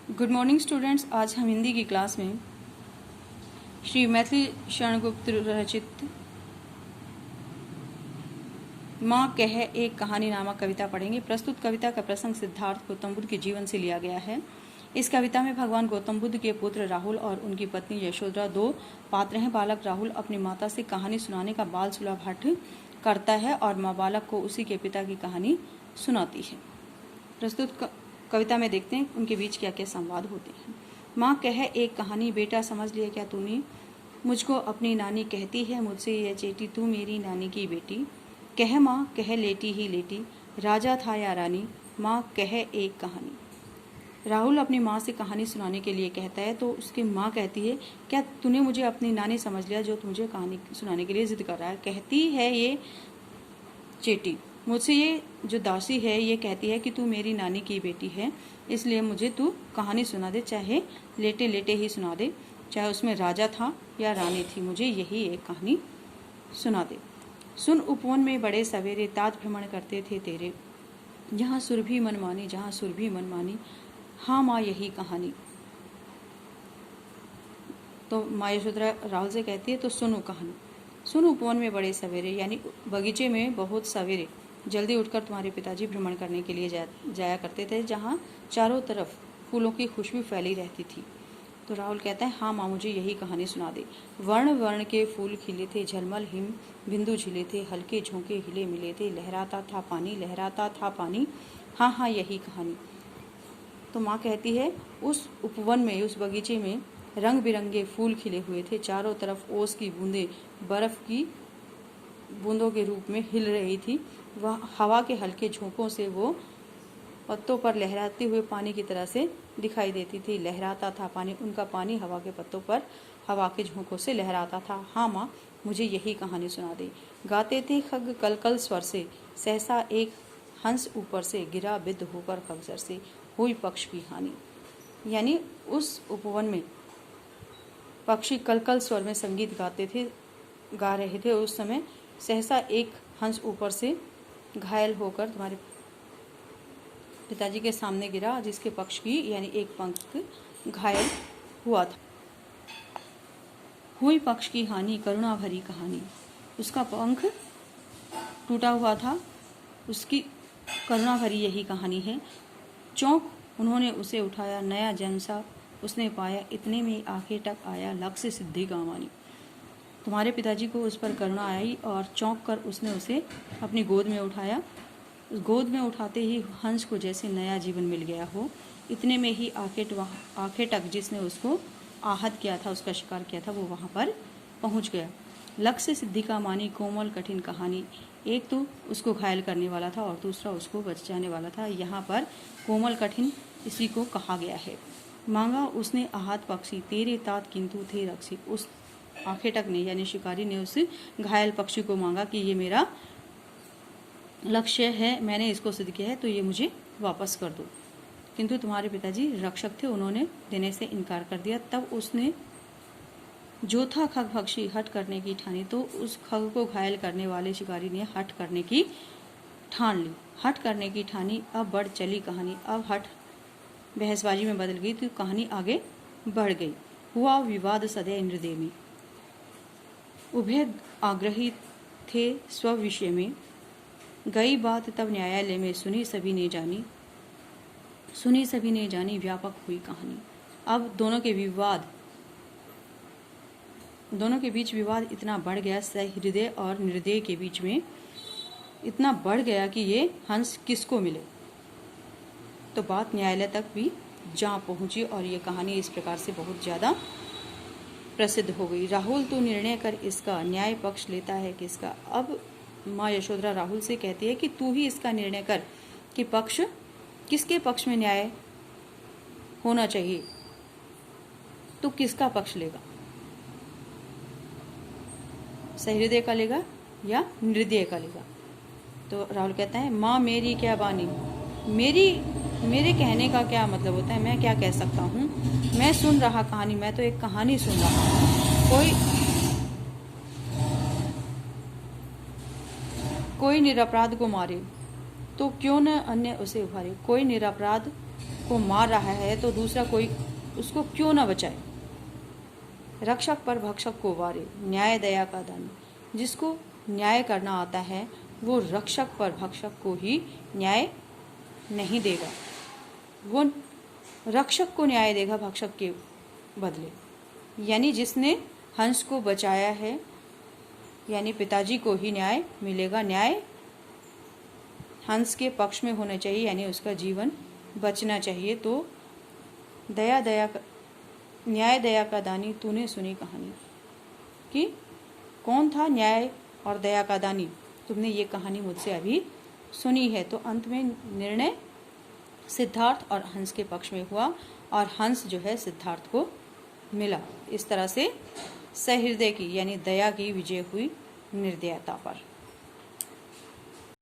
Good morning students. आज हम हिंदी की क्लास में श्री मैथिली शरण गुप्त रचित माँ कह एक कहानी नामक कविता पढ़ेंगे। प्रस्तुत कविता का प्रसंग सिद्धार्थ गौतम बुद्ध के जीवन से लिया गया है। इस कविता में भगवान गौतम बुद्ध के पुत्र राहुल और उनकी पत्नी यशोधरा दो पात्र हैं। बालक राहुल अपनी माता से कहानी सुनाने का बाल सुलभ हठ करता है और माँ बालक को उसी के पिता की कहानी सुनाती है। प्रस्तुत कविता में देखते हैं उनके बीच क्या क्या संवाद होते हैं। माँ कह एक कहानी, बेटा समझ लिया क्या तूने, मुझको अपनी नानी कहती है मुझसे यह चेटी, तू मेरी नानी की बेटी। कह माँ कह लेटी ही लेटी, राजा था या रानी, माँ कह एक कहानी। राहुल अपनी माँ से कहानी सुनाने के लिए कहता है तो उसकी माँ कहती है क्या तूने मुझे अपनी नानी समझ लिया जो मुझे कहानी सुनाने के लिए जिद कर रहा है। कहती है ये चेटी, मुझसे ये जो दासी है ये कहती है कि तू मेरी नानी की बेटी है, इसलिए मुझे तू कहानी सुना दे, चाहे लेटे लेटे ही सुना दे, चाहे उसमें राजा था या रानी थी, मुझे यही एक कहानी सुना दे। सुन उपवन में बड़े सवेरे, तात भ्रमण करते थे तेरे, जहाँ सुरभि मनमानी, जहाँ सुरभि मनमानी, हाँ माँ यही कहानी। तो माँ यशोधरा राहुल से कहती है तो सुनो कहानी। सुन उपवन में बड़े सवेरे, यानी बगीचे में बहुत सवेरे जल्दी उठकर तुम्हारे पिताजी भ्रमण करने के लिए जाया करते थे, जहाँ चारों तरफ फूलों की खुशबू फैली रहती थी। तो राहुल कहता है हाँ माँ मुझे यही कहानी सुना दे। वर्ण वर्ण के फूल खिले थे, झलमल हिम बिंदु झिले थे, हल्के झोंके हिले मिले थे, लहराता था पानी, लहराता था पानी, हाँ हाँ यही कहानी। तो माँ कहती है उस उपवन में, उस बगीचे में रंग बिरंगे फूल खिले हुए थे, चारों तरफ ओस की बूंदें बर्फ की बूंदों के रूप में हिल रही थी। वह हवा के हल्के झोंकों से वो पत्तों पर लहराते हुए पानी की तरह से दिखाई देती थी। लहराता था पानी, उनका पानी हवा के पत्तों पर हवा के झोंकों से लहराता था। हाँ माँ मुझे यही कहानी सुना दे। गाते थे खग कलकल स्वर से, सहसा एक हंस ऊपर से, गिरा बिद्ध होकर खगसर से, हुई पक्ष की हानि। यानी उस उपवन में पक्षी कलकल स्वर में संगीत गा रहे थे। उस समय सहसा एक हंस ऊपर से घायल होकर तुम्हारे पिताजी के सामने गिरा, जिसके पक्ष की यानी एक पंख घायल हुआ था। हुई पक्ष की हानि, करुणा भरी कहानी। उसका पंख टूटा हुआ था, उसकी करुणा भरी यही कहानी है। चौंक उन्होंने उसे उठाया, नया जन्म सा उसने पाया, इतने में आंखें टक आया, लक्ष्य सिद्धि गावानी। तुम्हारे पिताजी को उस पर करुणा आई और चौंक कर उसने उसे अपनी गोद में उठाया। उस गोद में उठाते ही हंस को जैसे नया जीवन मिल गया हो। इतने में ही आंखें टक जिसने उसको आहत किया था, उसका शिकार किया था, वो वहाँ पर पहुँच गया। लक्ष्य सिद्धि का मानी, कोमल कठिन कहानी। एक तो उसको घायल करने वाला था और दूसरा उसको बच जाने वाला था। यहाँ पर कोमल कठिन इसी को कहा गया है। मांगा उसने आहत पक्षी, तेरे तात किंतु थे रक्षी। उस आखेटक ने यानी शिकारी ने उस घायल पक्षी को मांगा कि ये मेरा लक्ष्य है, मैंने इसको सिद्ध किया है, तो ये मुझे वापस कर दो। किंतु तुम्हारे पिताजी रक्षक थे, उन्होंने देने से इनकार कर दिया। तब उसने जो था खग पक्षी हट करने की ठानी। तो उस खग को घायल करने वाले शिकारी ने हट करने की ठान ली, हट करने की ठानी। अब बढ़ चली कहानी, अब हट बहसबाजी में बदल गई तो कहानी आगे बढ़ गई। हुआ विवाद सदैव हृदय में, उभय आग्रही थे स्व विषय में, गई बात तब न्यायालय में, सुनी सभी ने जानी, सुनी सभी ने जानी, व्यापक हुई कहानी। अब दोनों के बीच विवाद इतना बढ़ गया, सहृदय और निर्दय के बीच में इतना बढ़ गया कि ये हंस किसको मिले। तो बात न्यायालय तक भी जा पहुंची और ये कहानी इस प्रकार से बहुत ज़्यादा प्रसिद्ध हो गई। राहुल तू निर्णय कर इसका, न्याय पक्ष लेता है किसका। अब माँ यशोधरा राहुल से कहती है कि तू ही इसका निर्णय कर कि पक्ष किसके पक्ष में न्याय होना चाहिए, तो किसका पक्ष लेगा, सहृदय का लेगा या निर्दय का लेगा। तो राहुल कहता है माँ मेरी क्या बानी, मेरे कहने का क्या मतलब होता है, मैं क्या कह सकता हूँ, मैं सुन रहा कहानी, मैं तो एक कहानी सुन रहा हूँ। कोई निरपराध को मारे तो क्यों न अन्य उसे उभारे। कोई निरपराध को मार रहा है तो दूसरा कोई उसको क्यों न बचाए। रक्षक पर भक्षक को वारे, न्याय दया का दानी। जिसको न्याय करना आता है वो रक्षक पर भक्षक को ही न्याय नहीं देगा, वो रक्षक को न्याय देगा भक्षक के बदले। यानी जिसने हंस को बचाया है यानी पिताजी को ही न्याय मिलेगा। न्याय हंस के पक्ष में होना चाहिए, यानी उसका जीवन बचना चाहिए। तो न्याय दया का दानी तूने सुनी कहानी कि कौन था न्याय और दया का दानी, तुमने ये कहानी मुझसे अभी सुनी है। तो अंत में निर्णय सिद्धार्थ और हंस के पक्ष में हुआ और हंस जो है सिद्धार्थ को मिला। इस तरह से सहृदय की यानी दया की विजय हुई निर्दयता पर।